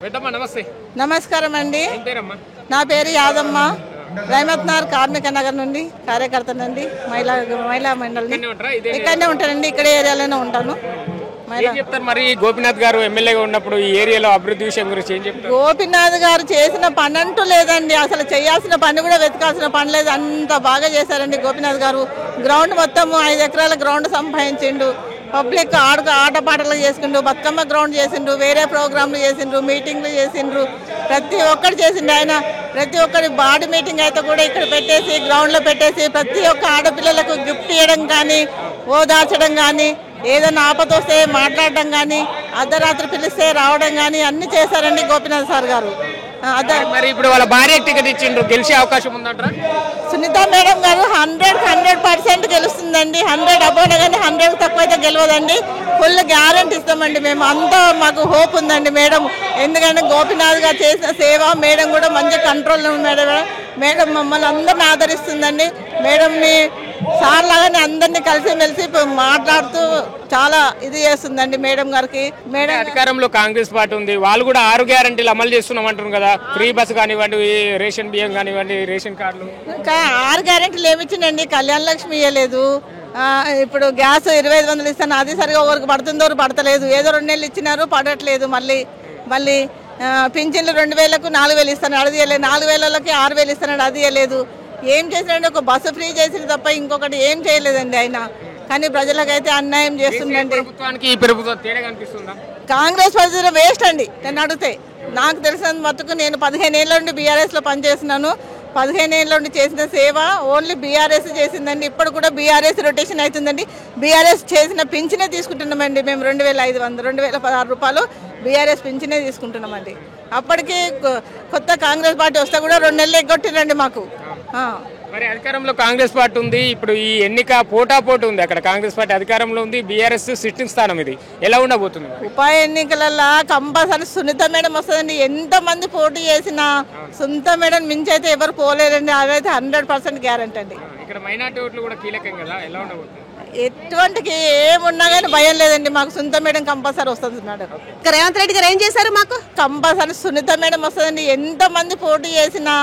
పెద్దమ్మ నమస్తే. నమస్కారం అండి. ఏం పేరమ్మా? నా పేరు యాదమ్మ. రైమత్ నగర్ కార్మిక నగర్ నుండి కార్యకర్తనండి. మహిళా మండలి ఇక్కడనే ఉంటానండి. ఇక్కడ ఏరియాలోనే ఉంటాను. ఏం చెప్తారు మరి గోపీనాథ్ గారు ఎమ్మెల్యేగా ఉన్నప్పుడు ఈ ఏరియాలో అభివృద్ధి విషయం గురించి ఏం చెప్తారు? గోపీనాథ్ గారు చేసిన పని అంటూ లేదండి. అసలు చేయాల్సిన పని కూడా వెతకాల్సిన పని లేదు. అంత బాగా చేశారండి గోపీనాథ్ గారు. గ్రౌండ్ మొత్తము 5 ఎకరాల గ్రౌండ్ సంపాదించిండు. పబ్లిక్ ఆటపాటలు చేసుకుంటూ బతుకమ్మ గ్రౌండ్ చేసిండ్రు, వేరే ప్రోగ్రాంలు చేసిండ్రు, మీటింగ్లు చేసిండ్రు, ప్రతి ఒక్కరు చేసిండు ఆయన. ప్రతి ఒక్కరి బాడీ మీటింగ్ అయితే కూడా ఇక్కడ పెట్టేసి గ్రౌండ్లో పెట్టేసి ప్రతి ఒక్క ఆడపిల్లలకు గిఫ్ట్ ఇవ్వడం కానీ, ఓదార్చడం కానీ, ఏదైనా ఆపద వస్తే మాట్లాడడం కానీ, అర్ధరాత్రి పిలిస్తే రావడం కానీ అన్ని చేశారండి గోపీనాథ్ సార్ గారు. మరి ఇప్పుడు వాళ్ళ భార్య టికెట్ ఇచ్చిండ్రు, గెలిచే అవకాశం ఉందంటారా? సునీత మేడం గారు 100% గెలుస్తుందండి. 100 అబోనే కానీ 100 తక్కువ అయితే గెలవదండి. ఫుల్ గ్యారెంటీ ఇస్తామండి మేము. అంతా మాకు హోప్ ఉందండి మేడం. ఎందుకంటే గోపీనాథ్ గారు చేసిన సేవ మేడం కూడా మంచి కంట్రోల్ మేడం మమ్మల్ని అందరిని ఆదరిస్తుందండి. మేడంని సార్ లాగానే అందరినీ కలిసి మాట్లాడుతూ చాలా ఇది చేస్తుందండి మేడం గారికి. మేడం అధికారంలో కాంగ్రెస్ పార్టీ ఉంది, వాళ్ళు కూడా 6 గ్యారెంటీలు అమలు చేస్తున్నాం అంటున్నారు కదా. ఫ్రీ బస్ కానివ్వండి, రేషన్ బియ్యం కానివ్వండి, రేషన్ కార్డులు. ఇంకా 6 గ్యారెంటీలు ఏమి ఇచ్చిందండి? కళ్యాణ లక్ష్మి ఇవ్వలేదు. ఇప్పుడు గ్యాస్ 2500 ఇస్తాను, అది సరిగా ఎవరికి పడుతుందో పడతలేదు. ఏదో 2 నెలలు ఇచ్చినారు, పడట్లేదు. మళ్ళీ పింఛన్లు 2000కు 4000 ఇస్తాను, అది ఇవ్వలేదు. 4000కి 6000 ఇస్తాను, అది ఇవ్వలేదు. ఏం చేసినండి? ఒక బస్సు ఫ్రీ చేసిన తప్ప ఇంకొకటి ఏం చేయలేదండి ఆయన. కానీ ప్రజలకైతే అన్యాయం చేస్తుందండి. కాంగ్రెస్ ప్రజలు వేస్ట్ అండి నన్ను అడిగితే. నాకు తెలిసినంత మట్టుకు నేను 15 ఏళ్ళ నుండి బీఆర్ఎస్లో పనిచేస్తున్నాను. 15 ఏళ్ళ నుండి చేసిన సేవ ఓన్లీ బీఆర్ఎస్ చేసిందండి. ఇప్పుడు కూడా బీఆర్ఎస్ రొటేషన్ అవుతుందండి. బీఆర్ఎస్ చేసిన పింఛనే తీసుకుంటున్నామండి మేము. 2500 రూపాయలు బీఆర్ఎస్ పింఛనే తీసుకుంటున్నామండి. అప్పటికి కొత్త కాంగ్రెస్ పార్టీ వస్తే కూడా 2 నెలలు ఎగ్గొట్టిరండి మాకు. మరి అధికారంలో కాంగ్రెస్ పార్టీ ఉంది, ఇప్పుడు ఈ ఎన్నిక పోటాపోటీ ఉంది. అక్కడ కాంగ్రెస్ పార్టీ అధికారంలో ఉంది, బీఆర్ఎస్ సిట్టింగ్ స్థానం. ఇది ఎలా ఉండబోతుంది? ఉప ఎన్నికలలో కంపల్సరీ సునీత మేడం వస్తుందండి. ఎంత మంది పోటీ చేసినా సునీత మేడం మించి అయితే ఎవరు పోలేరండి. అదైతే 100% గ్యారెంటీ అండి. ఇక్కడ మైనార్టీ ఓట్లు కూడా కీలకం కదా, ఎలా ఉండబోతుంది? ఎటువంటికి ఏమున్నా కానీ భయం లేదండి మాకు. సునీత మేడం కంపల్సరీ వస్తుంది మేడం. రేవంత్ రెడ్డి గారు ఏం చేశారు మాకు? కంపల్సరీ సునీత మేడం వస్తుందండి. ఎంత మంది పోటీ చేసినా